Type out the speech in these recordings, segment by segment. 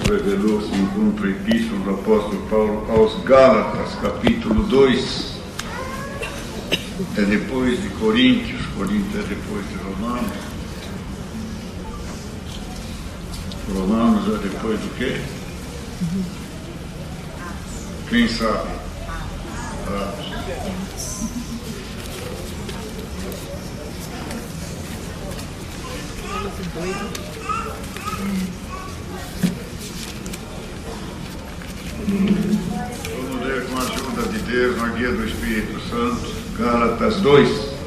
revelou, se encontra a Epístola do Apóstolo Paulo aos Gálatas, capítulo 2. É depois de Coríntios é depois de Romanos. Romanos é depois do quê? Quem sabe? Vamos ler com a ajuda de Deus, na guia do Espírito Santo, Gálatas 2.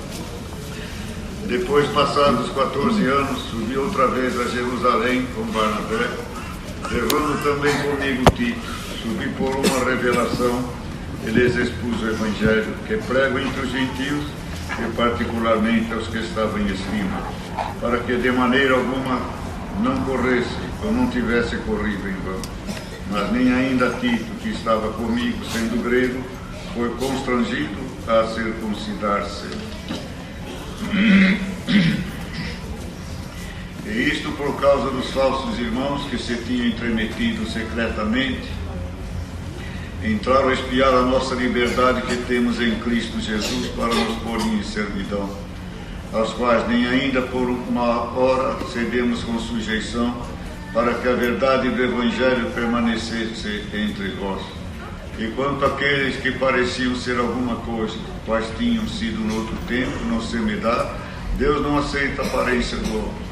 Depois, passados 14 anos, subi outra vez a Jerusalém com Barnabé, levando também comigo Tito. Subi por uma revelação e lhes expus o Evangelho, que prego entre os gentios e particularmente aos que estavam em estima, para que de maneira alguma não corresse ou não tivesse corrido em vão. Mas nem ainda Tito, que estava comigo, sendo grego, foi constrangido a circuncidar-se. E isto por causa dos falsos irmãos que se tinham entremetido secretamente, entraram a espiar a nossa liberdade que temos em Cristo Jesus para nos pôr em servidão, aos quais nem ainda por uma hora cedemos com sujeição, para que a verdade do Evangelho permanecesse entre vós. E quanto àqueles que pareciam ser alguma coisa, quais tinham sido no outro tempo, não se me dá, Deus não aceita a aparência do homem.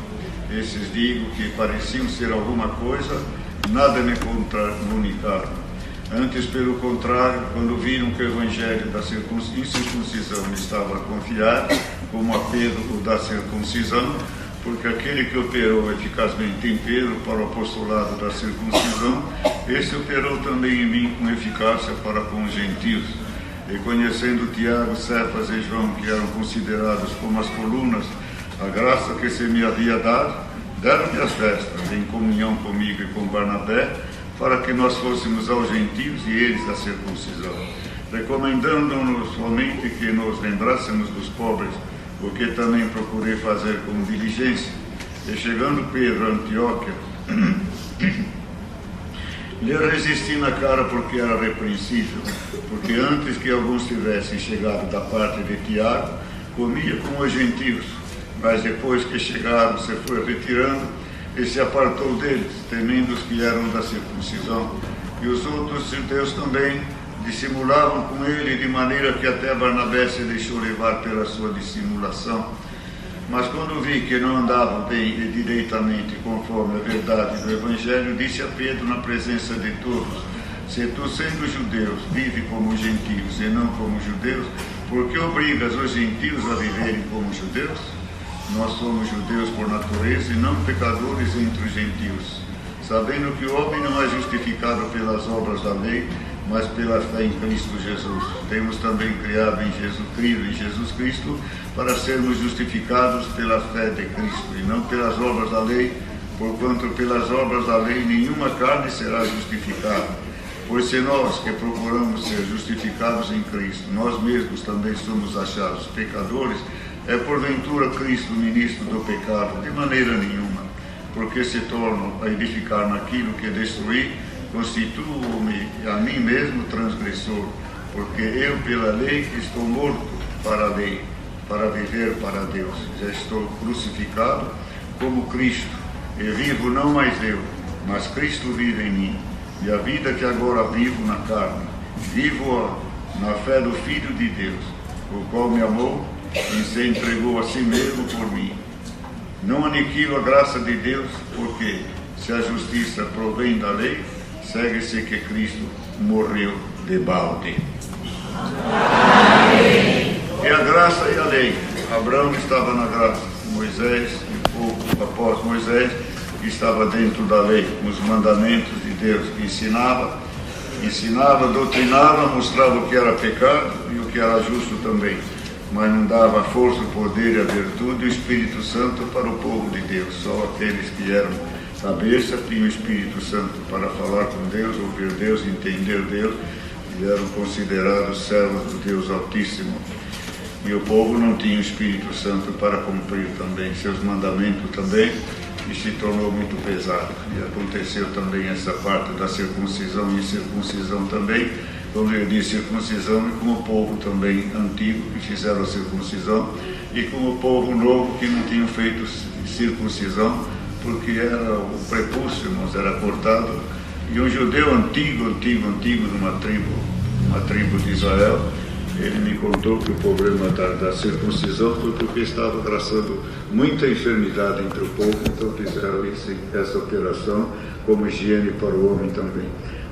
Esses digo que pareciam ser alguma coisa, nada me comunicaram. Antes, pelo contrário, quando viram que o Evangelho da incircuncisão me estava a confiar, como a Pedro o da circuncisão, porque aquele que operou eficazmente em Pedro para o apostolado da circuncisão, esse operou também em mim com eficácia para com os gentios. E conhecendo Tiago, Cefas e João, que eram considerados como as colunas, a graça que se me havia dado, deram-me as vestas, em comunhão comigo e com Barnabé, para que nós fôssemos aos gentios e eles à circuncisão, recomendando-nos somente que nos lembrássemos dos pobres, o que também procurei fazer com diligência. E chegando Pedro a Antioquia, lhe resisti na cara porque era repreensível, porque antes que alguns tivessem chegado da parte de Tiago, comia com os gentios, mas depois que chegaram se foi retirando e se apartou deles, temendo os que eram da circuncisão. E os outros judeus também dissimulavam com ele, de maneira que até Barnabé se deixou levar pela sua dissimulação. Mas quando vi que não andavam bem e direitamente conforme a verdade do Evangelho, disse a Pedro na presença de todos: se tu, sendo judeus, vive como gentios e não como judeus, por que obrigas os gentios a viverem como judeus? Nós somos judeus por natureza e não pecadores entre os gentios, sabendo que o homem não é justificado pelas obras da lei, mas pela fé em Cristo Jesus. Temos também crido em Jesus Cristo para sermos justificados pela fé de Cristo e não pelas obras da lei, porquanto pelas obras da lei nenhuma carne será justificada. Pois se nós que procuramos ser justificados em Cristo, nós mesmos também somos achados pecadores, é porventura Cristo ministro do pecado? De maneira nenhuma, porque se torno a edificar naquilo que destruí, constituo-me a mim mesmo transgressor, porque eu pela lei estou morto para a lei, para viver para Deus. Já estou crucificado como Cristo, e vivo não mais eu, mas Cristo vive em mim. E a vida que agora vivo na carne, vivo-a na fé do Filho de Deus, o qual me amou e se entregou a si mesmo por mim. Não aniquilo a graça de Deus, porque se a justiça provém da lei, segue-se que Cristo morreu de balde. Amém. E a graça e a lei. Abraão estava na graça, Moisés e o povo após Moisés estava dentro da lei, nos mandamentos de Deus, que ensinava, doutrinava, mostrava o que era pecado e o que era justo também, mas não dava força, o poder e a virtude e o Espírito Santo para o povo de Deus. Só aqueles que eram cabeça tinham o Espírito Santo para falar com Deus, ouvir Deus, entender Deus, e eram considerados servos do Deus Altíssimo. E o povo não tinha o Espírito Santo para cumprir também seus mandamentos também, e se tornou muito pesado. E aconteceu também essa parte da circuncisão e circuncisão também. Quando ele diz circuncisão, e com o povo também antigo que fizeram a circuncisão, e com o povo novo que não tinham feito circuncisão, porque era o prepúcio, irmãos, era cortado. E um judeu antigo de uma tribo de Israel, ele me contou que o problema da circuncisão foi porque estava traçando muita enfermidade entre o povo, então fizeram essa operação como higiene para o homem também.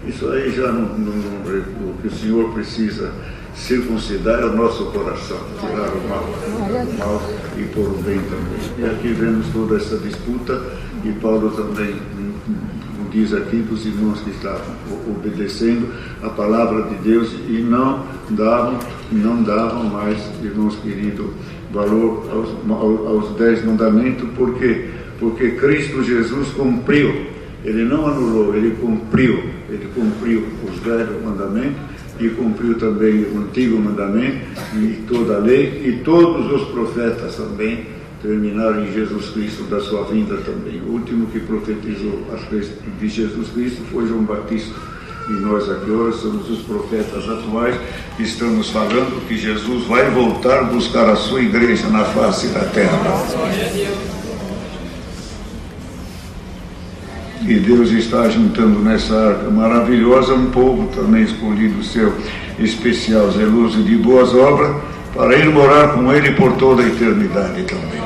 Isso aí já o que o Senhor precisa circuncidar é o nosso coração, tirar o mal e pôr o bem também. E aqui vemos toda essa disputa, e Paulo também diz aqui dos irmãos que estavam obedecendo a palavra de Deus e não davam mais, irmãos queridos, valor aos 10 mandamentos, porque Cristo Jesus cumpriu. Ele não anulou, ele cumpriu os 10 mandamentos e cumpriu também o antigo mandamento e toda a lei, e todos os profetas também terminaram em Jesus Cristo da sua vinda também. O último que profetizou a respeito de Jesus Cristo foi João Batista. E nós aqui hoje somos os profetas atuais que estamos falando que Jesus vai voltar buscar a sua igreja na face da terra. E Deus está juntando nessa arca maravilhosa um povo também escolhido seu, especial, zeloso de boas obras, para ir morar com Ele por toda a eternidade também.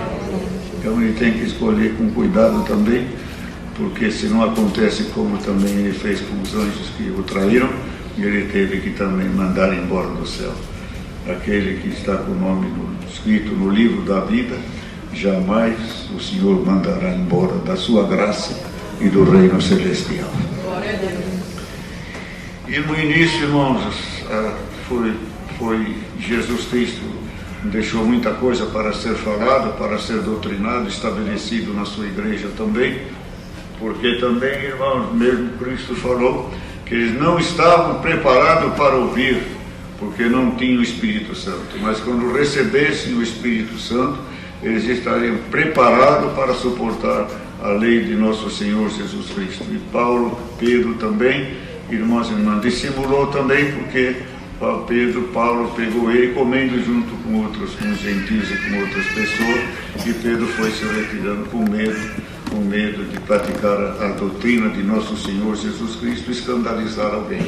Então ele tem que escolher com cuidado também, porque se não acontece como também ele fez com os anjos que o traíram, ele teve que também mandar embora do céu. Aquele que está com o nome escrito no livro da vida, jamais o Senhor mandará embora da sua graça e do reino celestial. E no início, irmãos, foi Jesus Cristo, deixou muita coisa para ser falado, para ser doutrinado, estabelecido na sua igreja também, porque também, irmãos, mesmo Cristo falou que eles não estavam preparados para ouvir, porque não tinham o Espírito Santo, mas quando recebessem o Espírito Santo, eles estariam preparados para suportar a lei de nosso Senhor Jesus Cristo. E Pedro também, irmãos e irmãs, dissimulou também, porque Paulo pegou ele comendo junto com os gentios e com outras pessoas, e Pedro foi se retirando com medo de praticar a doutrina de nosso Senhor Jesus Cristo, escandalizar alguém.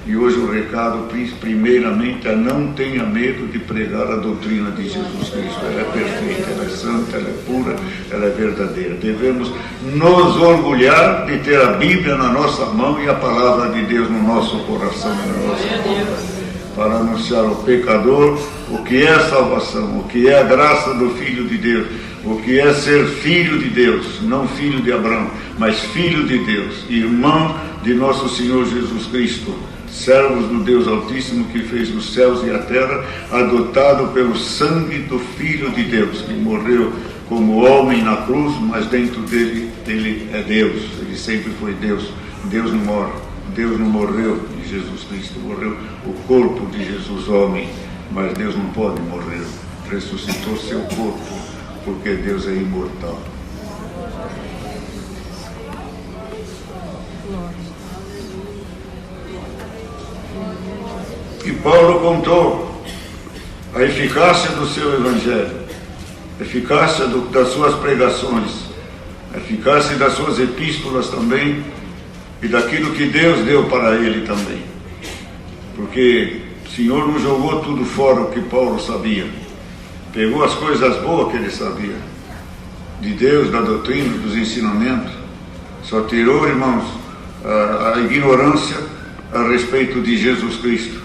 E hoje o recado, primeiramente, é não tenha medo de pregar a doutrina de Jesus Cristo. Ela é perfeita, ela é santa, ela é pura, ela é verdadeira. Devemos nos orgulhar de ter a Bíblia na nossa mão e a palavra de Deus no nosso coração e na nossa boca, para anunciar ao pecador o que é a salvação, o que é a graça do Filho de Deus, o que é ser filho de Deus, não filho de Abraão, mas filho de Deus, irmão de nosso Senhor Jesus Cristo, servos do Deus Altíssimo que fez os céus e a terra, adotado pelo sangue do Filho de Deus, que morreu como homem na cruz, mas dentro dele, ele é Deus, ele sempre foi Deus. Deus não morre, Deus não morreu de Jesus Cristo, morreu o corpo de Jesus homem, mas Deus não pode morrer, ressuscitou seu corpo, porque Deus é imortal. E Paulo contou a eficácia do seu evangelho, a eficácia das suas pregações, a eficácia das suas epístolas também, e daquilo que Deus deu para ele também. Porque o Senhor não jogou tudo fora o que Paulo sabia, pegou as coisas boas que ele sabia, de Deus, da doutrina, dos ensinamentos, só tirou, irmãos, a ignorância a respeito de Jesus Cristo,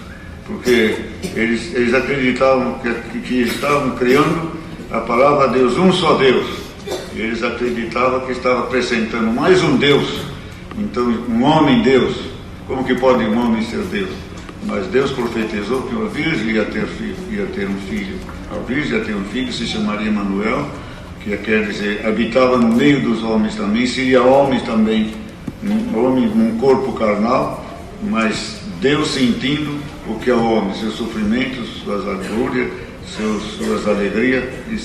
porque eles acreditavam que estavam criando a palavra Deus, um só Deus, e eles acreditavam que estava acrescentando mais um Deus, então um homem Deus. Como que pode um homem ser Deus? Mas Deus profetizou que uma virgem ia ter um filho, a virgem ia ter um filho, se chamaria Emanuel, que quer dizer, habitava no meio dos homens também, seria homem também, um homem num corpo carnal, mas Deus sentindo o que é o homem, seus sofrimentos, suas agruras, suas alegrias e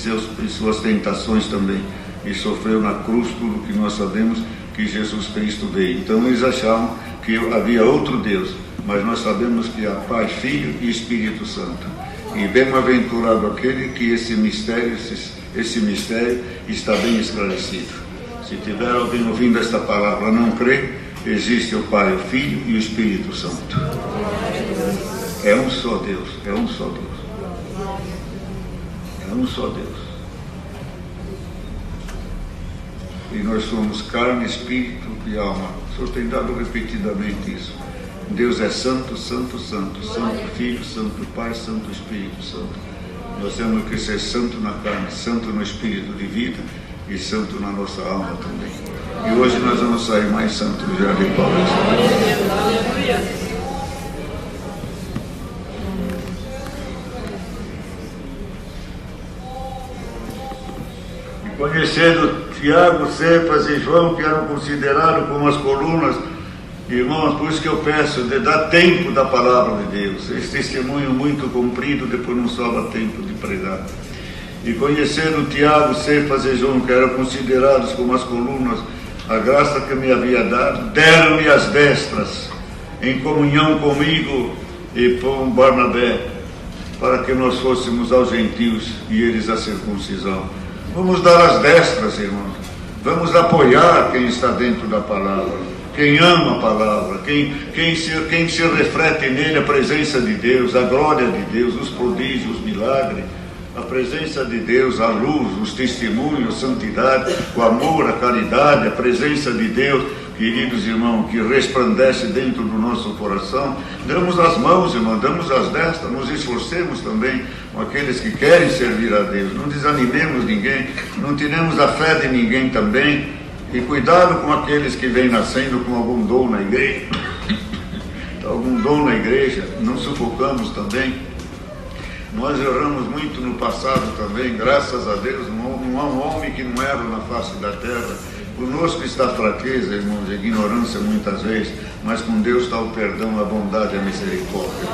suas tentações também. e sofreu na cruz tudo que nós sabemos que Jesus Cristo veio. Então eles achavam que havia outro Deus, mas nós sabemos que há Pai, Filho e Espírito Santo. E bem-aventurado aquele que esse mistério está bem esclarecido. Se tiver alguém ouvindo esta palavra não crê, existe o Pai, o Filho e o Espírito Santo. É um só Deus, é um só Deus. É um só Deus. E nós somos carne, espírito e alma. O Senhor tem dado repetidamente isso. Deus é santo, santo, santo. Santo Filho, Santo Pai, Santo Espírito Santo. Nós temos que ser santo na carne, santo no espírito de vida e santo na nossa alma também. E hoje nós vamos sair mais santos do Jardim Paulista. Conhecendo Tiago, Cefas e João, que eram considerados como as colunas, irmãos, por isso que eu peço, de dar tempo da palavra de Deus. Esse testemunho muito comprido, depois não sobra tempo de pregar. E conhecendo Tiago, Cefas e João, que eram considerados como as colunas, a graça que me havia dado, deram-me as destras, em comunhão comigo e com Barnabé, para que nós fôssemos aos gentios e eles à circuncisão. Vamos dar as destras, irmãos. Vamos apoiar quem está dentro da palavra, quem ama a palavra, quem se reflete nele a presença de Deus, a glória de Deus, os prodígios, os milagres, a presença de Deus, a luz, os testemunhos, a santidade, o amor, a caridade, a presença de Deus, queridos irmãos, que resplandece dentro do nosso coração. Damos as mãos, irmão, damos as destras, nos esforcemos também com aqueles que querem servir a Deus. Não desanimemos ninguém, não tiremos a fé de ninguém também. E cuidado com aqueles que vêm nascendo com algum dom na igreja. Algum dom na igreja, não sufocamos também. Nós erramos muito no passado também, graças a Deus. Não há um homem que não erra na face da terra. Conosco está a fraqueza, irmãos, a ignorância muitas vezes, mas com Deus está o perdão, a bondade e a misericórdia.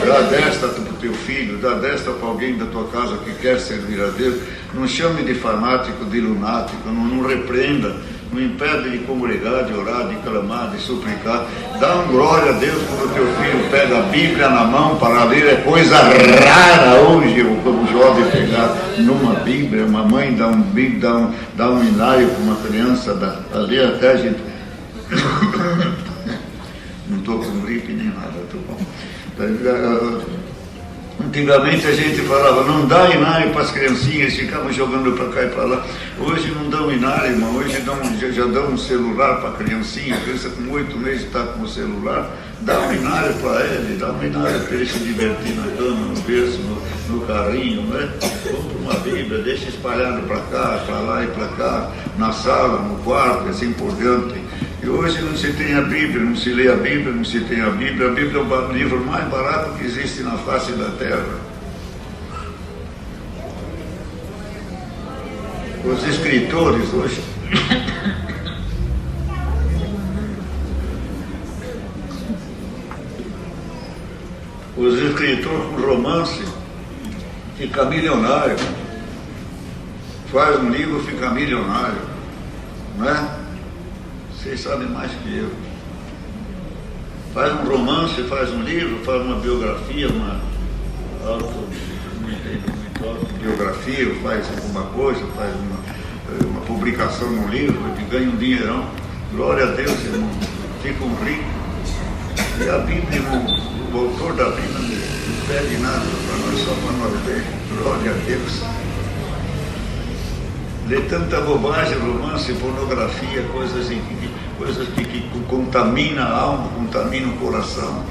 Dá desta para o teu filho, dá desta para alguém da tua casa que quer servir a Deus. Não chame de fanático, de lunático, não repreenda, não impede de congregar, de orar, de clamar, de suplicar. Dá uma glória a Deus quando o teu filho pega a Bíblia na mão para ler. É coisa rara hoje o jovem pegar numa Bíblia. Uma mãe dá um hinário para uma criança, ali até a gente... Não estou com gripe nem nada, estou bom. Antigamente a gente falava, não dá inário para as criancinhas, ficavam jogando para cá e para lá. Hoje não dão inário, irmão, hoje já dão um celular para a criancinha, a criança com 8 meses está com o celular, dá um inário para ele, dá um inário para ele se divertir na cama, no berço, no carrinho, né? Compra uma Bíblia, deixa espalhado para cá, para lá e para cá, na sala, no quarto, assim por diante. E hoje não se tem a Bíblia, não se lê a Bíblia, não se tem a Bíblia. A Bíblia é o livro mais barato que existe na face da terra. Os escritores hoje... Os escritores com romance ficam milionários. Faz um livro, fica milionário. Não é? Vocês sabem mais que eu. Faz um romance, faz um livro, faz uma biografia, uma autobiografia, faz alguma coisa, faz uma publicação num livro e ganha um dinheirão. Glória a Deus, irmão. Ficam ricos. E a Bíblia, irmão, o autor da Bíblia não pede nada para nós, só para nós ver. Glória a Deus. Lê tanta bobagem, romance, pornografia, coisas que contaminam a alma, contaminam o coração,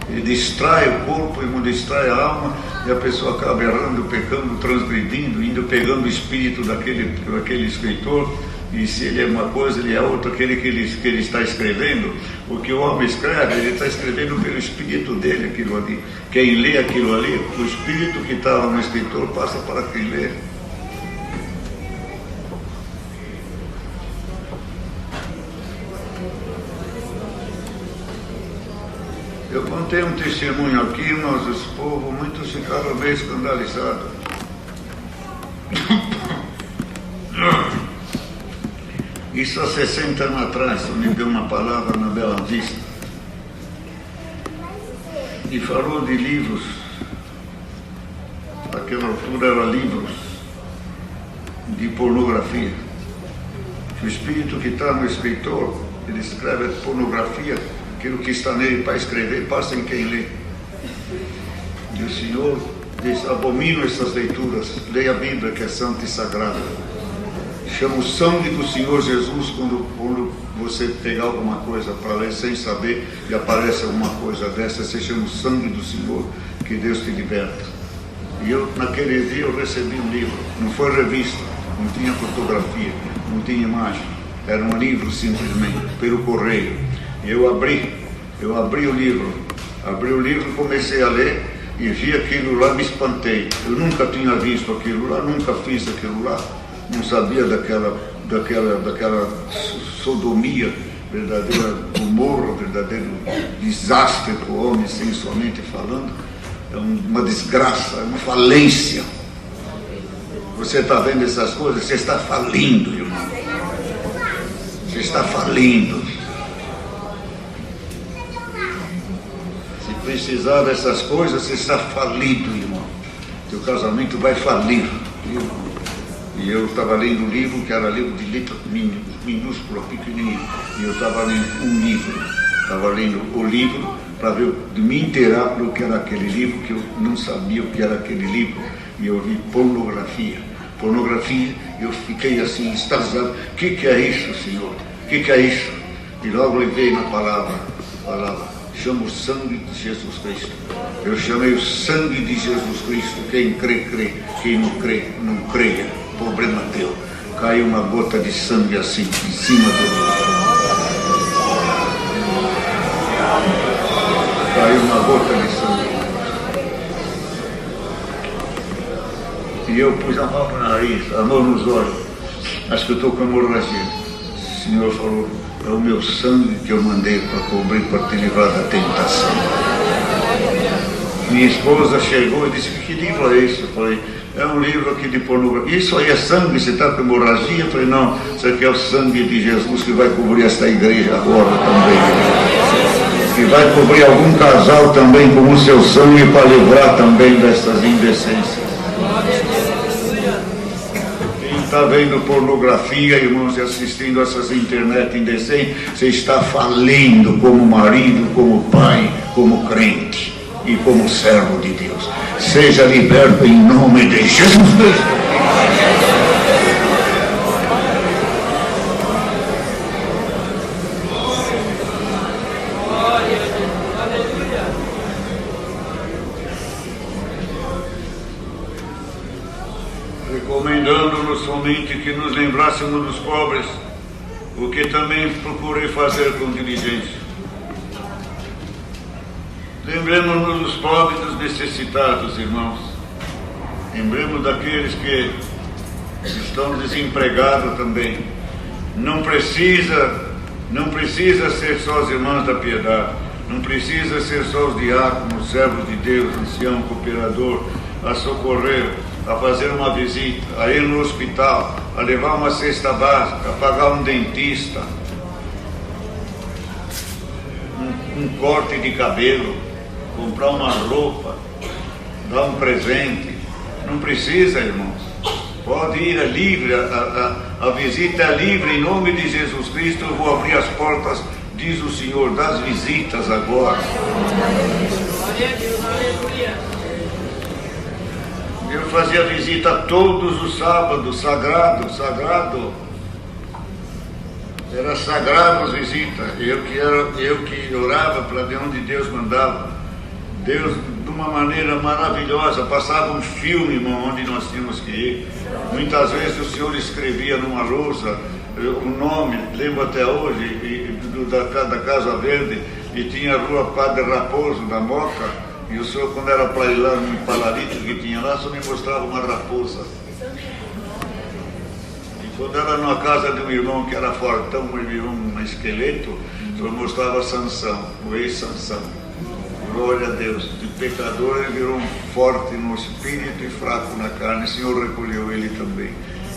e distrai o corpo e distrai a alma, e a pessoa acaba errando, pecando, transgredindo, indo pegando o espírito daquele escritor, e se ele é uma coisa, ele é outra, aquele que ele está escrevendo. O que o homem escreve, ele está escrevendo pelo espírito dele aquilo ali. Quem lê aquilo ali, o espírito que estava no escritor passa para quem lê. Eu contei um testemunho aqui, irmãos, os povos, muitos ficaram meio escandalizados. Isso há 60 anos atrás, me deu uma palavra na Bela Vista. E falou de livros. Naquela altura eram livros de pornografia. O espírito que está no escritor, ele escreve pornografia, aquilo que está nele para escrever, passa em quem lê. E o Senhor diz: abomino essas leituras, leia a Bíblia, que é santa e sagrada. Chama o sangue do Senhor Jesus quando você pegar alguma coisa para ler sem saber e aparece alguma coisa dessa, você chama o sangue do Senhor, que Deus te liberta. E eu, naquele dia, eu recebi um livro. Não foi revista, não tinha fotografia, não tinha imagem. Era um livro simplesmente, pelo correio. E eu abri o livro. Abri o livro, comecei a ler e vi aquilo lá, me espantei. Eu nunca tinha visto aquilo lá, nunca fiz aquilo lá. Não sabia daquela sodomia, verdadeira humor, verdadeiro desastre para o homem, sensualmente falando. É uma desgraça, é uma falência. Você está vendo essas coisas? Você está falindo, irmão. Você está falindo. Se precisar dessas coisas, você está falido, irmão. Seu casamento vai falir, irmão. E eu estava lendo um livro que era livro de letra minúscula, pequenininho. E eu estava lendo um livro. Estava lendo o livro para me inteirar do que era aquele livro, que eu não sabia o que era aquele livro. E eu vi pornografia. Pornografia, eu fiquei assim, extasiado. O que é isso, Senhor? O que é isso? E logo levei na palavra, chama o sangue de Jesus Cristo. Eu chamei o sangue de Jesus Cristo. Quem crê, crê. Quem não crê, não creia. Problema teu. Caiu uma gota de sangue assim, em cima do... Caiu uma gota de sangue. E eu pus a mão no nariz, a mão nos olhos. Acho que eu estou com hemorragia. O Senhor falou: é o meu sangue que eu mandei para cobrir, para te livrar da tentação. Minha esposa chegou e disse: que livro é esse? Eu falei: é um livro aqui de pornografia. Isso aí é sangue? Você está com hemorragia? Eu falei: não, isso aqui é o sangue de Jesus que vai cobrir esta igreja agora também. Que vai cobrir algum casal também com o seu sangue para livrar também dessas indecências. Quem está vendo pornografia, irmãos, e assistindo essas internet indecentes, você está falindo como marido, como pai, como crente e como servo de Deus. Seja liberto em nome de Jesus Cristo. Recomendando-nos somente que nos lembrássemos dos pobres, o que também procurei fazer com diligência. Lembremos-nos dos pobres e dos necessitados, irmãos. Lembremos daqueles que estão desempregados também. Não precisa ser só os irmãos da piedade. Não precisa ser só os diáconos, servos de Deus, ancião, cooperador, a socorrer, a fazer uma visita, a ir no hospital, a levar uma cesta básica, a pagar um dentista, um corte de cabelo, comprar uma roupa, dar um presente. Não precisa, irmãos. Pode ir, é livre, a visita é livre, em nome de Jesus Cristo. Eu vou abrir as portas, diz o Senhor, das visitas agora. Eu fazia visita todos os sábados, sagrado. Era sagrado as visitas. Eu que orava para de onde Deus mandava. Deus, de uma maneira maravilhosa, passava um filme, irmão, onde nós tínhamos que ir. Muitas vezes o Senhor escrevia numa lousa o nome, lembro até hoje, da Casa Verde, e tinha a rua Padre Raposo, da Moca. E o senhor, quando era para ir lá no Palarito que tinha lá, só me mostrava uma raposa. E quando era numa casa de um irmão que era fortão, um esqueleto, o senhor mostrava Sansão, o ex-Sansão. Glória a Deus. De pecador ele virou forte no espírito e fraco na carne. O Senhor recolheu ele também.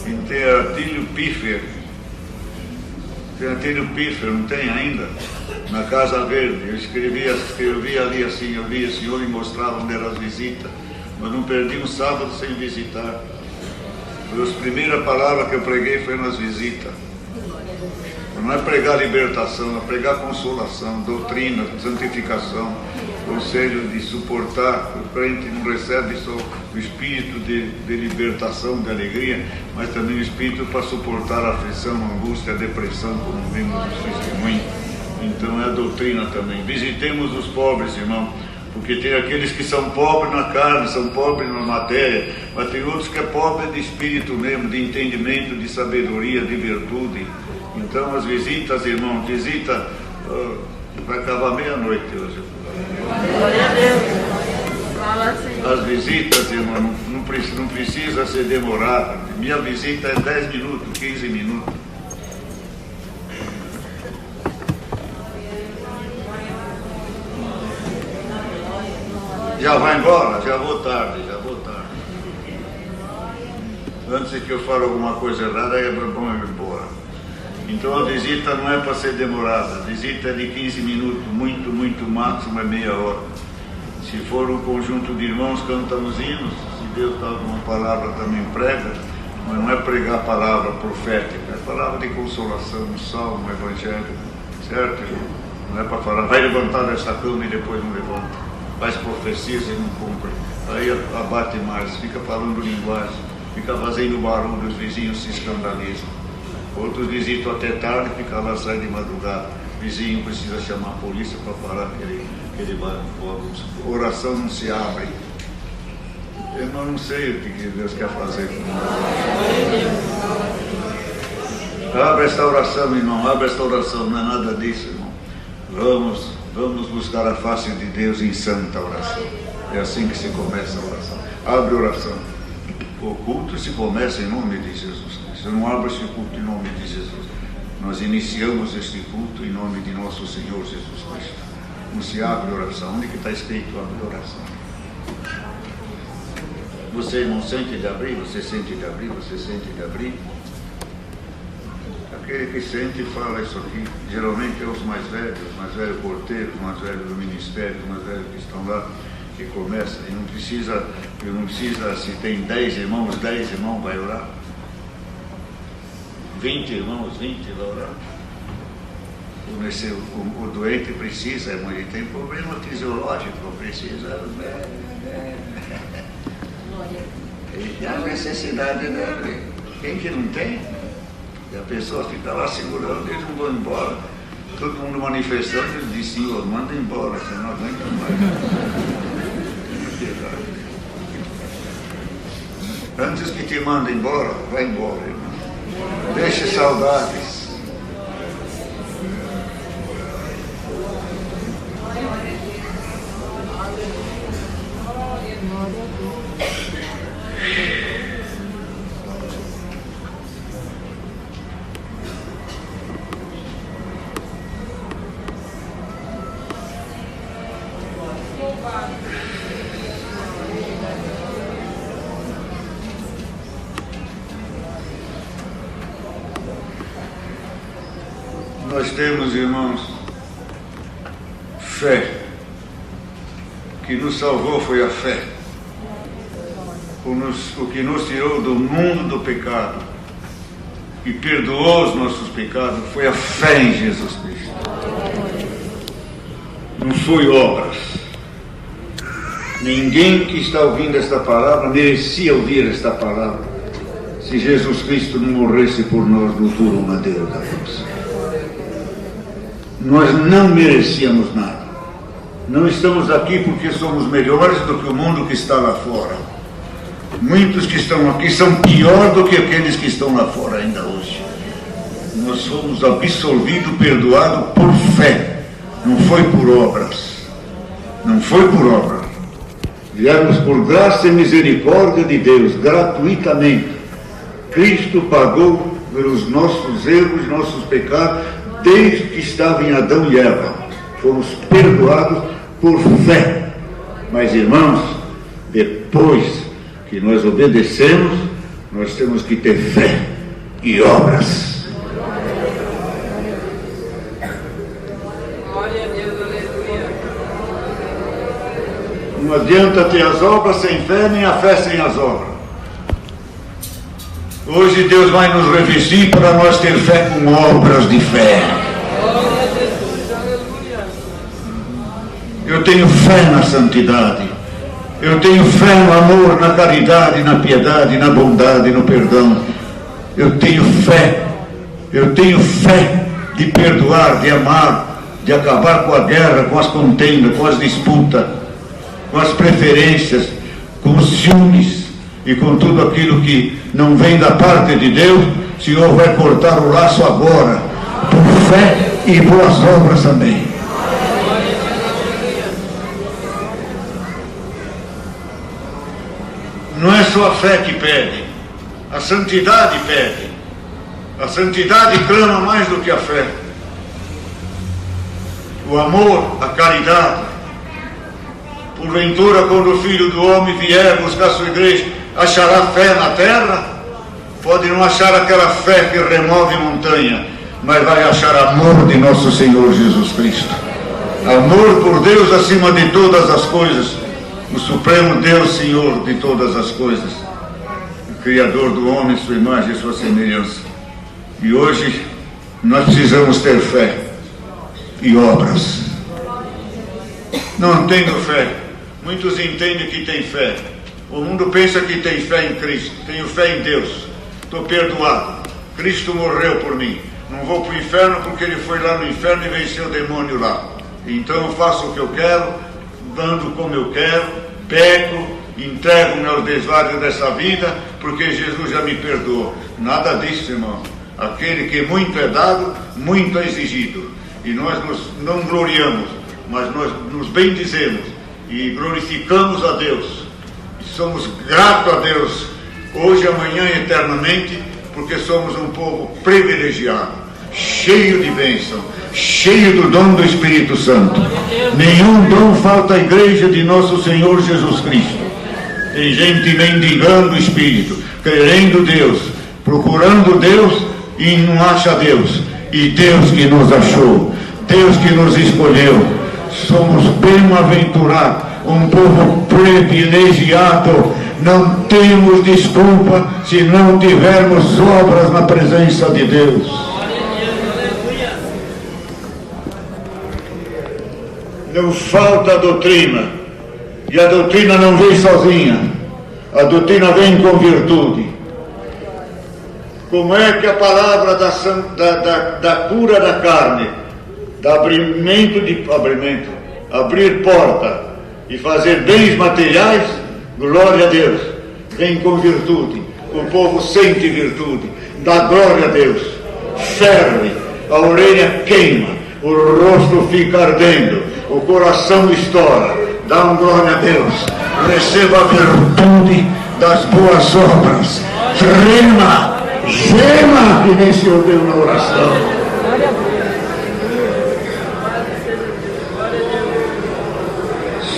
Então, Atílio Pífer, Tem Antônio Pífero, não tem ainda? Na Casa Verde. Eu escrevi ali assim, eu via o senhor e mostrava onde eram as visitas. Mas não perdi um sábado sem visitar. A primeira palavra que eu preguei foi nas visitas. Não é pregar libertação, é pregar consolação, doutrina, santificação, conselho de suportar. O crente não recebe só o espírito de libertação, de alegria, mas também o espírito para suportar a aflição, a angústia, a depressão, como vimos nos testemunhos. Então é a doutrina também. Visitemos os pobres, irmão, porque tem aqueles que são pobres na carne, são pobres na matéria, mas tem outros que é pobre de espírito mesmo, de entendimento, de sabedoria, de virtude. Então as visitas, irmão, vai acabar meia-noite hoje. Glória a Deus. Fala assim. As visitas, irmão, não precisa ser demorada. Minha visita é 10 minutos, 15 minutos. Já vai embora? Já vou tarde. Antes que eu fale alguma coisa errada, é bom eu ir embora. Então a visita não é para ser demorada. A visita é de 15 minutos, muito máximo é meia hora. Se for um conjunto de irmãos, cantam os hinos. Se Deus dá alguma palavra, também prega. Mas não é pregar palavra profética, é palavra de consolação, um salmo, um evangelho. Certo, irmão? Não é para falar, vai levantar dessa cama e depois não levanta. Faz profecias e não cumpre. Aí abate mais, fica falando linguagem, fica fazendo barulho, os vizinhos se escandalizam. Outros visitam até tarde, fica lá, sai de madrugada. O vizinho precisa chamar a polícia para parar aquele barulho. Oração não se abre. Eu não sei o que Deus quer fazer com nós. Abre esta oração, irmão, abre esta oração, não é nada disso, irmão. Vamos buscar a face de Deus em santa oração. É assim que se começa a oração. Abre a oração. O culto se começa em nome de Jesus Cristo. Eu não abro esse culto em nome de Jesus. Nós iniciamos este culto em nome de nosso Senhor Jesus Cristo. Não se abre oração. Onde que está escrito abre oração? Você não sente de abrir? Você sente de abrir? Você sente de abrir? Aquele que sente fala isso aqui. Geralmente é os mais velhos porteiros, os mais velhos do ministério, os mais velhos que estão lá, que começam. E não precisa, se tem 10 irmãos vai orar. 20 irmãos, 20 vai orar. O doente precisa, ele tem problema fisiológico, precisa. E a necessidade dele. Quem que não tem? E a pessoa fica lá segurando, eles não vão embora. Todo mundo manifestando, ele diz, Senhor, manda embora, você não aguenta mais. Antes que te mande embora, vai embora, irmão. Deixe saudades. Nós temos, irmãos, fé. O que nos salvou foi a fé. O que nos tirou do mundo do pecado e perdoou os nossos pecados foi a fé em Jesus Cristo. Não foi obras. Ninguém que está ouvindo esta palavra merecia ouvir esta palavra se Jesus Cristo não morresse por nós no duro madeiro da cruz. Nós não merecíamos nada. Não estamos aqui porque somos melhores do que o mundo que está lá fora. Muitos que estão aqui são pior do que aqueles que estão lá fora ainda hoje. Nós fomos absolvidos, perdoados por fé. Não foi por obras. Não foi por obras. Viemos por graça e misericórdia de Deus, gratuitamente. Cristo pagou pelos nossos erros, nossos pecados, desde que estava em Adão e Eva. Fomos perdoados por fé. Mas, irmãos, depois que nós obedecemos, nós temos que ter fé e obras. Não adianta ter as obras sem fé, nem a fé sem as obras. Hoje Deus vai nos revestir para nós ter fé com obras de fé. Eu tenho fé na santidade. Eu tenho fé no amor, na caridade, na piedade, na bondade, no perdão. Eu tenho fé. Eu tenho fé de perdoar, de amar, de acabar com a guerra, com as contendas, com as disputas, com as preferências, com os ciúmes e com tudo aquilo que não vem da parte de Deus. O Senhor vai cortar o laço agora, por fé e boas obras também. Não é só a fé que pede, a santidade pede. A santidade clama mais do que a fé. O amor, a caridade. Porventura, quando o Filho do Homem vier buscar sua igreja, achará fé na terra? Pode não achar aquela fé que remove montanha, mas vai achar amor de nosso Senhor Jesus Cristo. Amor por Deus acima de todas as coisas. O Supremo Deus, Senhor de todas as coisas, o Criador do homem, sua imagem e sua semelhança. E hoje nós precisamos ter fé e obras. Não tenho fé. Muitos entendem que tem fé. O mundo pensa que tem fé em Cristo. Tenho fé em Deus. Estou perdoado. Cristo morreu por mim. Não vou para o inferno porque ele foi lá no inferno e venceu o demônio lá. Então eu faço o que eu quero, dando como eu quero, peco, entrego-me aos desvazios dessa vida, porque Jesus já me perdoou. Nada disso, irmão. Aquele que muito é dado, muito é exigido. E nós não gloriamos, mas nós nos bendizemos e glorificamos a Deus. E somos gratos a Deus, hoje, amanhã e eternamente, porque somos um povo privilegiado, cheio de bênção, cheio do dom do Espírito Santo. Nenhum dom falta à igreja de nosso Senhor Jesus Cristo. Tem gente mendigando o Espírito, querendo Deus, procurando Deus e não acha Deus. E Deus que nos achou, Deus que nos escolheu. Somos bem-aventurados, um povo privilegiado. Não temos desculpa se não tivermos obras na presença de Deus. Não falta doutrina, e a doutrina não vem sozinha, a doutrina vem com virtude. Como é que a palavra da cura da carne, da abrir porta e fazer bens materiais, glória a Deus, vem com virtude. O povo sente virtude, dá glória a Deus, ferve, a orelha queima, o rosto fica ardendo, o coração estoura, dá um glória a Deus, receba a virtude das boas obras, gema, que nem se ouviu na oração.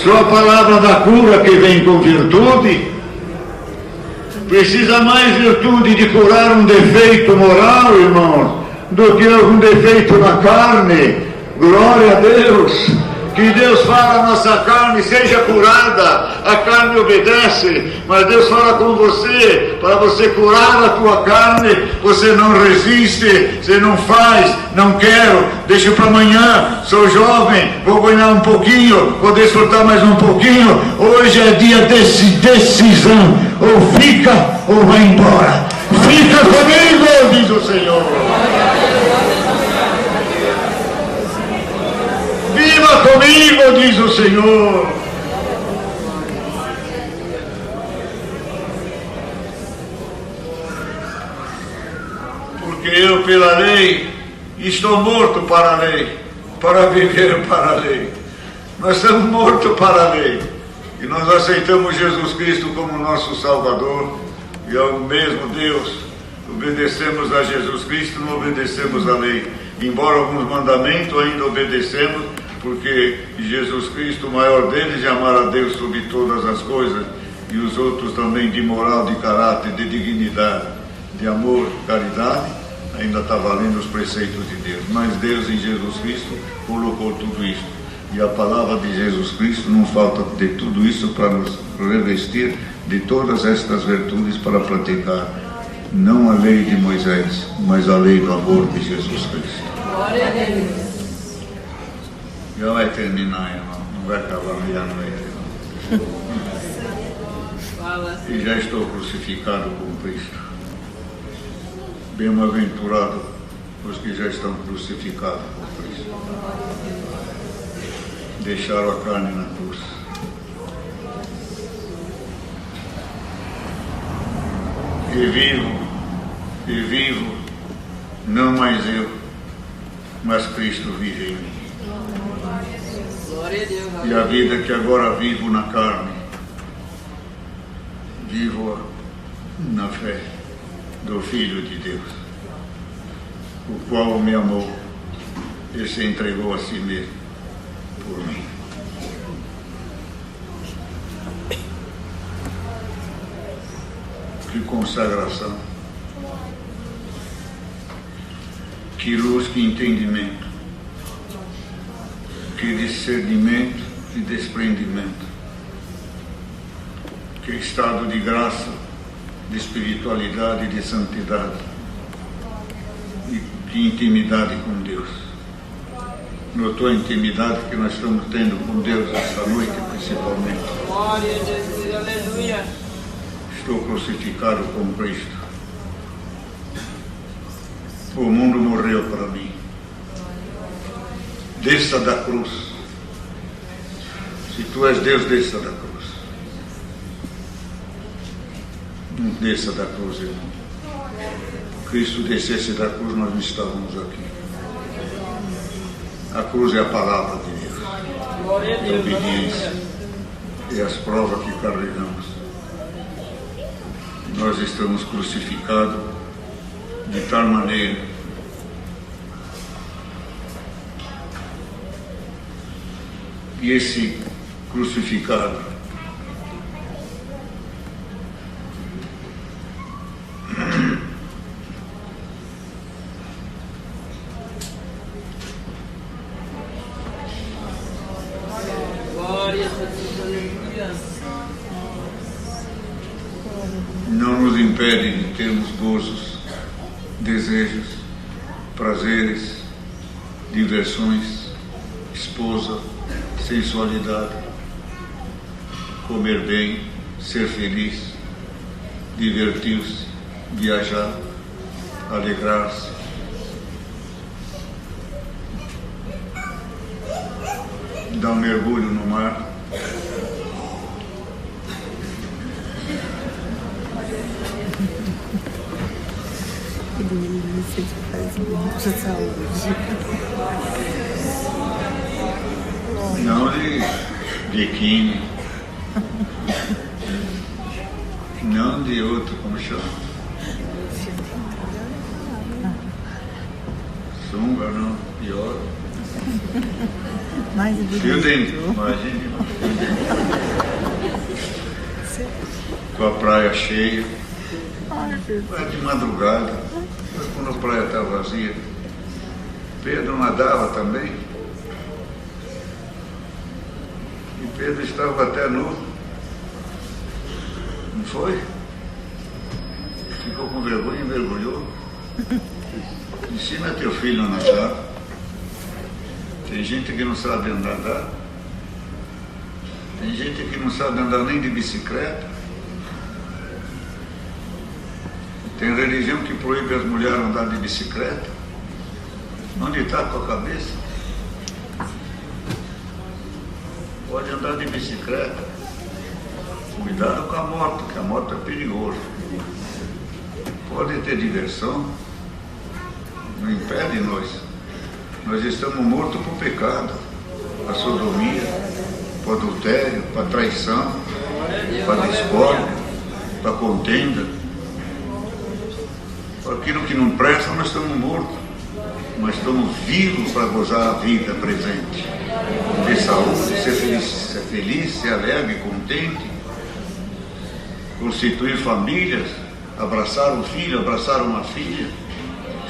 Só a palavra da cura que vem com virtude. Precisa mais virtude de curar um defeito moral, irmãos, do que algum defeito na carne. Glória a Deus. Que Deus fala a nossa carne, seja curada. A carne obedece, mas Deus fala com você, para você curar a tua carne. Você não resiste, você não faz, não quero, deixa para amanhã, sou jovem, vou ganhar um pouquinho, vou desfrutar mais um pouquinho. Hoje é dia de decisão, ou fica ou vai embora. Fica comigo, diz o Senhor. Viva comigo, diz o Senhor. Porque eu, pela lei, estou morto para a lei, para viver para a lei. Nós estamos mortos para a lei. E nós aceitamos Jesus Cristo como nosso Salvador. E ao mesmo Deus, obedecemos a Jesus Cristo, não obedecemos a lei. Embora alguns mandamentos ainda obedecemos, porque Jesus Cristo, o maior deles, é amar a Deus sobre todas as coisas, e os outros também de moral, de caráter, de dignidade, de amor, caridade, ainda está valendo os preceitos de Deus. Mas Deus em Jesus Cristo colocou tudo isso. E a palavra de Jesus Cristo não falta de tudo isso para nos revestir de todas estas virtudes para praticar, não a lei de Moisés, mas a lei do amor de Jesus Cristo. Glória a Deus. Já vai terminar, irmão. Não vai acabar meia-noite. E já estou crucificado com Cristo. Bem-aventurado os que já estão crucificados com Cristo. Deixaram a carne na cruz. E vivo, não mais eu, mas Cristo vive em mim. Glória a Deus. E a vida que agora vivo na carne, vivo na fé do Filho de Deus, o qual me amou e se entregou a si mesmo por mim. Que consagração, que luz, que entendimento, que discernimento e desprendimento, que estado de graça, de espiritualidade e de santidade, e que intimidade com Deus. Notou a intimidade que nós estamos tendo com Deus esta noite, principalmente? Glória a Jesus, aleluia. Estou crucificado com Cristo. O mundo morreu para mim. Desça da cruz. Se tu és Deus, desça da cruz. Não desça da cruz, irmão. Cristo descesse da cruz, nós não estávamos aqui. A cruz é a palavra de Deus. Glória a É a Deus. obediência. É as provas que carregamos. Nós estamos crucificados de tal maneira que esse crucificado Glória a Jesus, aleluia. não nos impede de termos gozos, desejos, prazeres, diversões, esposa, sensualidade, comer bem, ser feliz, divertir-se, viajar, alegrar-se. Dar um mergulho no mar. Que delícia, que faz muita saúde. Não de biquíni. Não de outro, como chama? Sunga, não, pior. Mais Fio dentro, bonito. imagine. Com a praia cheia. Ai, Jesus. Vai de madrugada, quando a praia está vazia. Pedro nadava também. E Pedro estava até nu. Não foi? Ficou com vergonha e mergulhou. Ensina teu filho a nadar. Tem gente que não sabe nadar. Tem gente que não sabe andar nem de bicicleta. Tem religião que proíbe as mulheres andar de bicicleta. Onde está a tua cabeça? Pode andar de bicicleta. Cuidado com a moto, que a moto é perigosa. Pode ter diversão. Não impede nós. Nós estamos mortos por pecado. Para sodomia, para adultério, para traição, para discórdia, para contenda. Por aquilo que não presta, nós estamos mortos. Mas estamos vivos para gozar a vida presente. Ter saúde, ser feliz, ser alegre, contente. Constituir famílias, abraçar um filho, abraçar uma filha.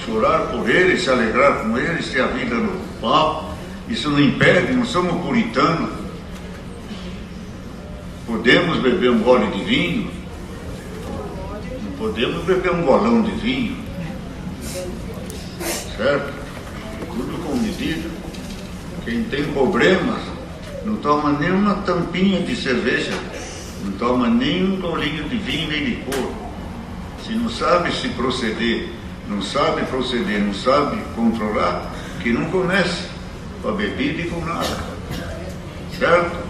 Chorar por eles, se alegrar com eles, ter a vida normal, Isso não impede, não somos puritanos. Podemos beber um gole de vinho, não podemos beber um golão de vinho, certo? Tudo com medida. Quem tem problemas não toma nem uma tampinha de cerveja, não toma nem um golinho de vinho nem licor. Se não sabe se proceder, não sabe controlar, que não comece com a bebida e com nada, certo?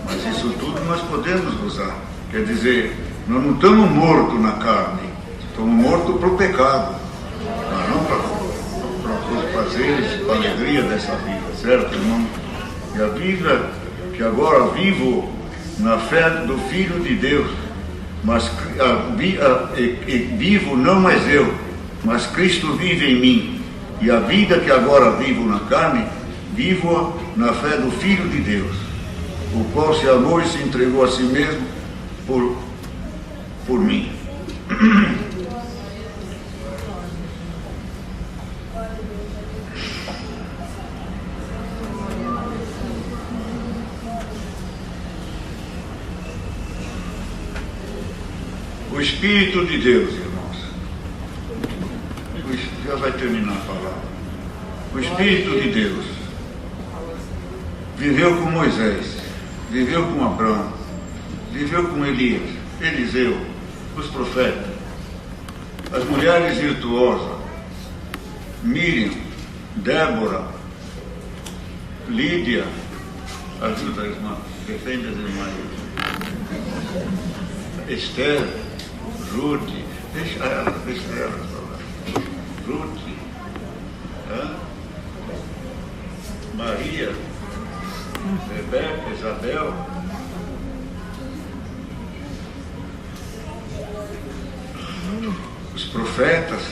Mas isso tudo nós podemos usar. Quer dizer, nós não estamos mortos na carne, estamos mortos para o pecado, mas não para os prazeres, para a alegria dessa vida, certo, irmão? E a vida que agora vivo na fé do Filho de Deus, mas vivo não mais eu, mas Cristo vive em mim. E a vida que agora vivo na carne, vivo na fé do Filho de Deus, o qual se amou e se entregou a si mesmo por mim. O Espírito de Deus, irmãos, já vai terminar a palavra. O Espírito de Deus viveu com Moisés, viveu com Abraão, viveu com Elias, Eliseu, os profetas, as mulheres virtuosas, Miriam, Débora, Lídia, ajuda a irmã, defende as irmãs, Esther, Ruth, deixa elas falar, Ruth, Maria, Rebeca, Isabel, os profetas,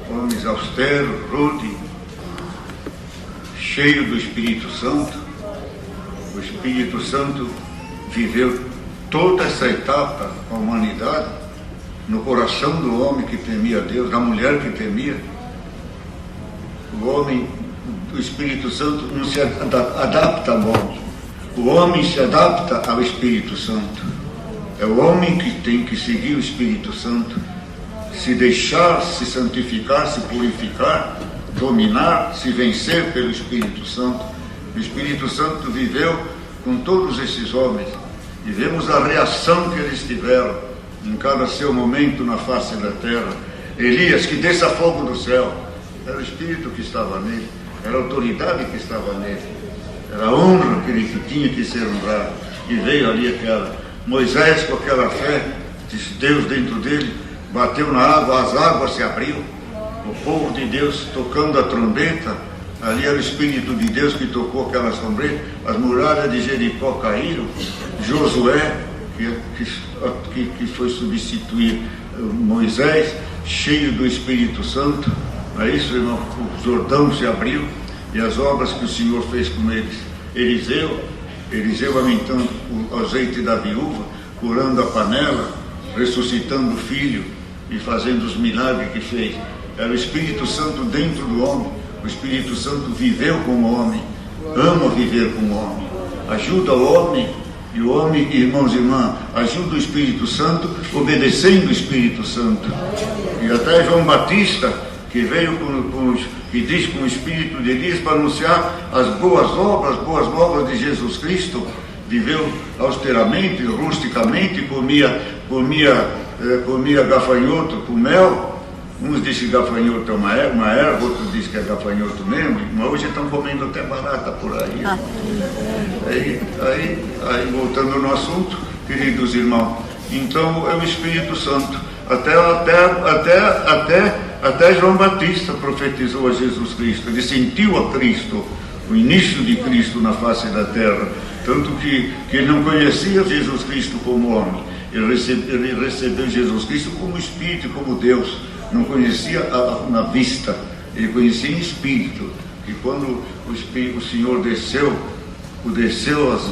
homens austeros, rude, cheio do Espírito Santo. O Espírito Santo viveu toda essa etapa da humanidade no coração do homem que temia a Deus, da mulher que temia. O Espírito Santo não se adapta ao homem. O homem se adapta ao Espírito Santo. É o homem que tem que seguir o Espírito Santo, se deixar, se santificar, se purificar, dominar, se vencer pelo Espírito Santo. O Espírito Santo viveu com todos esses homens e vemos a reação que eles tiveram em cada seu momento na face da terra. Elias, que desça fogo do céu, era o Espírito que estava nele, era a autoridade que estava nele, era a honra que ele tinha que ser honrado. E veio ali aquela Moisés com aquela fé, disse Deus dentro dele, bateu na água, as águas se abriu, o povo de Deus tocando a trombeta, ali era o Espírito de Deus que tocou aquelas trombetas, as muralhas de Jericó caíram. Josué, que foi substituir Moisés, cheio do Espírito Santo, é isso, irmão, o Jordão se abriu, e as obras que o Senhor fez com eles. Eliseu aumentando o azeite da viúva, curando a panela, ressuscitando o filho e fazendo os milagres que fez. Era o Espírito Santo dentro do homem. O Espírito Santo viveu como homem, ama viver como homem, ajuda o homem, e o homem, irmãos e irmãs, ajuda o Espírito Santo, obedecendo o Espírito Santo. E até João Batista, que veio que diz com o Espírito de Elias para anunciar as boas obras, boas novas de Jesus Cristo, viveu austeramente, rusticamente, comia gafanhoto com mel. Uns dizem que gafanhoto é uma erva, outros dizem que é gafanhoto mesmo, mas hoje estão comendo até barata por aí. Aí voltando no assunto, queridos irmãos, então é o Espírito Santo. Até João Batista profetizou a Jesus Cristo, ele sentiu a Cristo, o início de Cristo na face da terra, tanto que ele não conhecia Jesus Cristo como homem, ele recebeu Jesus Cristo como Espírito, como Deus. Não conhecia na vista, ele conhecia em espírito. E quando o Senhor desceu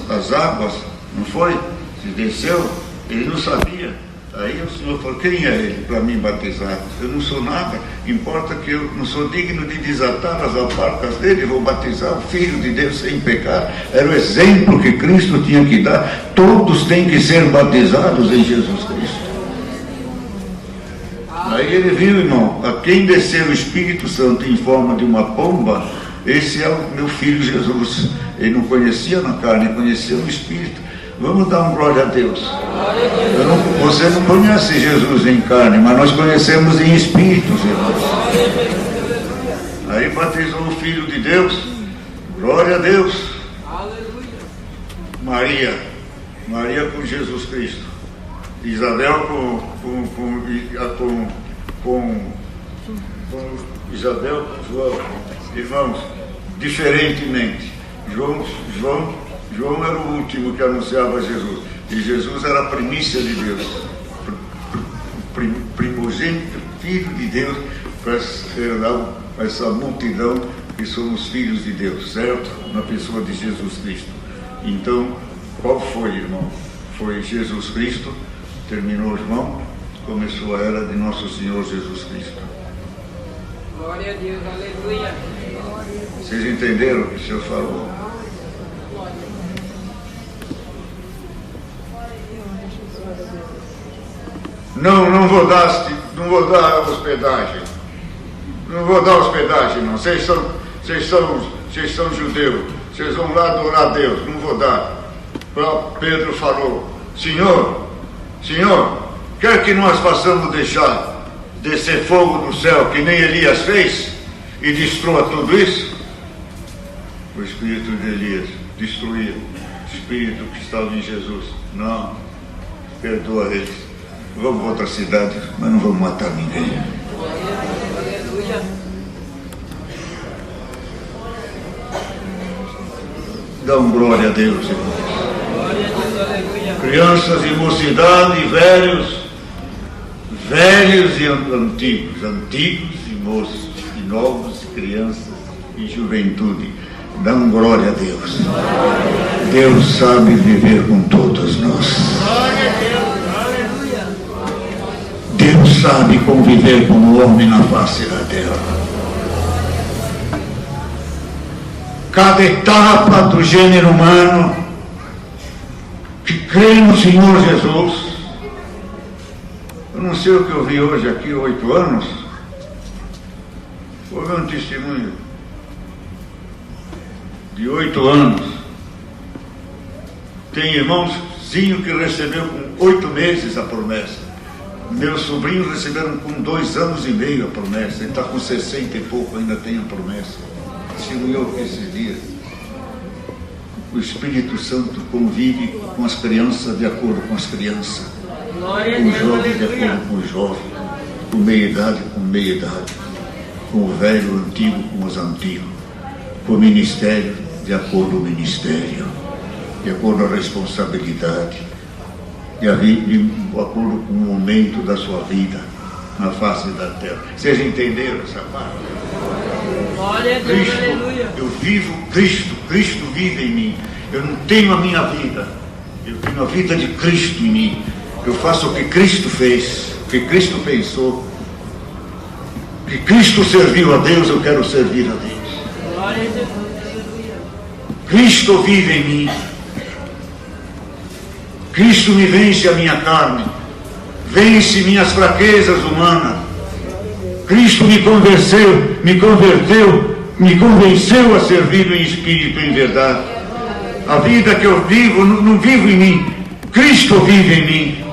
as águas, não foi? Se desceu, ele não sabia. Aí o Senhor falou, quem é ele para me batizar? Eu não sou nada, importa que eu não sou digno de desatar as alparcas dele, vou batizar o Filho de Deus sem pecado. Era o exemplo que Cristo tinha que dar. Todos têm que ser batizados em Jesus Cristo. Aí ele viu, irmão, a quem descer o Espírito Santo em forma de uma pomba, esse é o meu Filho Jesus. Ele não conhecia na carne, conhecia no Espírito. Vamos dar um glória a Deus. Você não conhece Jesus em carne, mas nós conhecemos em espíritos, irmãos. Aí batizou o Filho de Deus. Glória a Deus. Maria com Jesus Cristo. Isabel com Isabel com João. Irmãos, diferentemente. João era o último que anunciava Jesus. E Jesus era a primícia de Deus. Primogênito, Filho de Deus, para essa multidão que somos filhos de Deus, certo? Na pessoa de Jesus Cristo. Então, qual foi, irmão? Foi Jesus Cristo, terminou João, começou a era de nosso Senhor Jesus Cristo. Glória a Deus, aleluia. Vocês entenderam o que o Senhor falou? Não vou dar hospedagem. Não vou dar hospedagem, não. Vocês são judeus. Vocês vão lá adorar a Deus. Não vou dar. Pedro falou, Senhor, quer que nós façamos deixar descer fogo do céu, que nem Elias fez, e destrua tudo isso? O espírito de Elias destruía o espírito que estava em Jesus. Não, perdoa eles. Vamos para outra cidade, mas não vamos matar ninguém. Dá um glória a Deus, irmão. Crianças e mocidade, velhos e antigos e moços, e novos, crianças e juventude. Dá um glória a Deus. Deus sabe viver com todos nós. Deus sabe conviver com o homem na face da terra. Cada etapa do gênero humano que crê no Senhor Jesus. Eu não sei o que eu vi hoje aqui, 8 anos. Houve um testemunho de 8 anos. Tem irmãozinho que recebeu com 8 meses a promessa. Meus sobrinhos receberam com 2 anos e meio a promessa. Ele está com 60 e pouco, ainda tem a promessa. Testemunhou esses dias. O Espírito Santo convive com as crianças de acordo com as crianças. Com os jovens de acordo com os jovens. Com meia-idade com meia-idade. Com o velho antigo com os antigos. Com o ministério de acordo com o ministério. De acordo com a responsabilidade. De acordo com o momento da sua vida na face da terra. Vocês entenderam essa parte? Glória a Deus, aleluia. Eu vivo Cristo vive em mim. Eu não tenho a minha vida, eu tenho a vida de Cristo em mim. Eu faço o que Cristo fez, o que Cristo pensou, o que Cristo serviu a Deus, eu quero servir a Deus. Glória a Deus, aleluia. Cristo vive em mim. Cristo me vence a minha carne, vence minhas fraquezas humanas. Cristo me convenceu a servir em espírito e em verdade. A vida que eu vivo, não vivo em mim, Cristo vive em mim.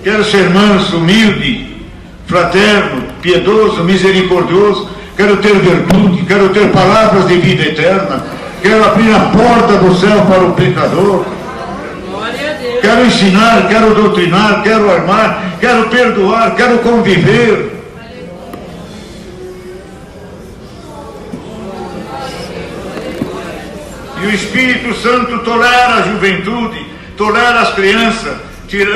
Quero ser manso, humilde, fraterno, piedoso, misericordioso. Quero ter virtude, quero ter palavras de vida eterna. Quero abrir a porta do céu para o pecador. Quero ensinar, quero doutrinar, quero armar, quero perdoar, quero conviver. E o Espírito Santo tolera a juventude, tolera as crianças,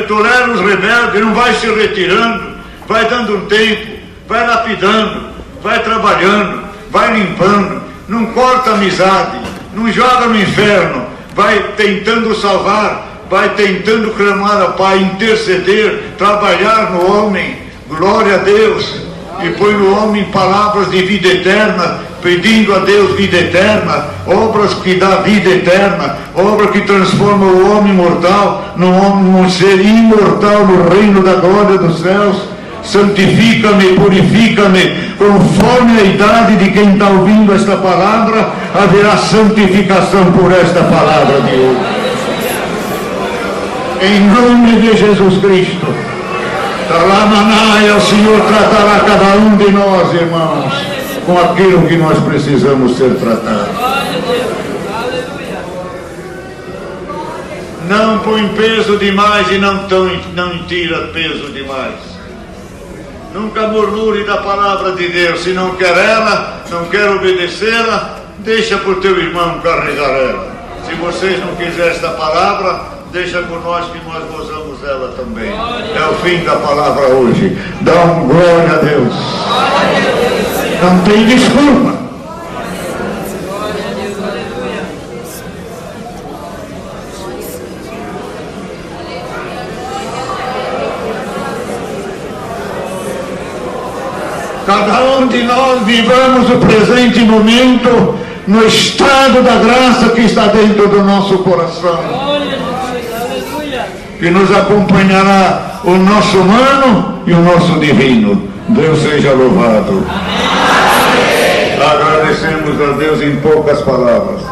tolera os rebeldes, não vai se retirando, vai dando um tempo, vai lapidando, vai trabalhando, vai limpando, não corta a amizade, não joga no inferno, vai tentando salvar, vai tentando clamar ao Pai, interceder, trabalhar no homem, glória a Deus, e põe no homem palavras de vida eterna, pedindo a Deus vida eterna, obras que dá vida eterna, obra que transforma o homem mortal num ser imortal no reino da glória dos céus. Santifica-me, purifica-me, conforme a idade de quem está ouvindo esta palavra, haverá santificação por esta palavra de hoje. Em nome de Jesus Cristo. Talamanai, o Senhor tratará cada um de nós, irmãos, com aquilo que nós precisamos ser tratados. Não põe peso demais e não tira peso demais. Nunca murmure da palavra de Deus. Se não quer ela, não quer obedecê-la, deixa por teu irmão carregar ela. Se vocês não quiserem esta palavra, deixa por nós que nós gozamos dela também. É o fim da palavra hoje. Dá glória a Deus. Não tem desculpa. Cada um de nós vivamos o presente momento no estado da graça que está dentro do nosso coração. Que nos acompanhará o nosso humano e o nosso divino. Deus seja louvado. Amém. Agradecemos a Deus em poucas palavras.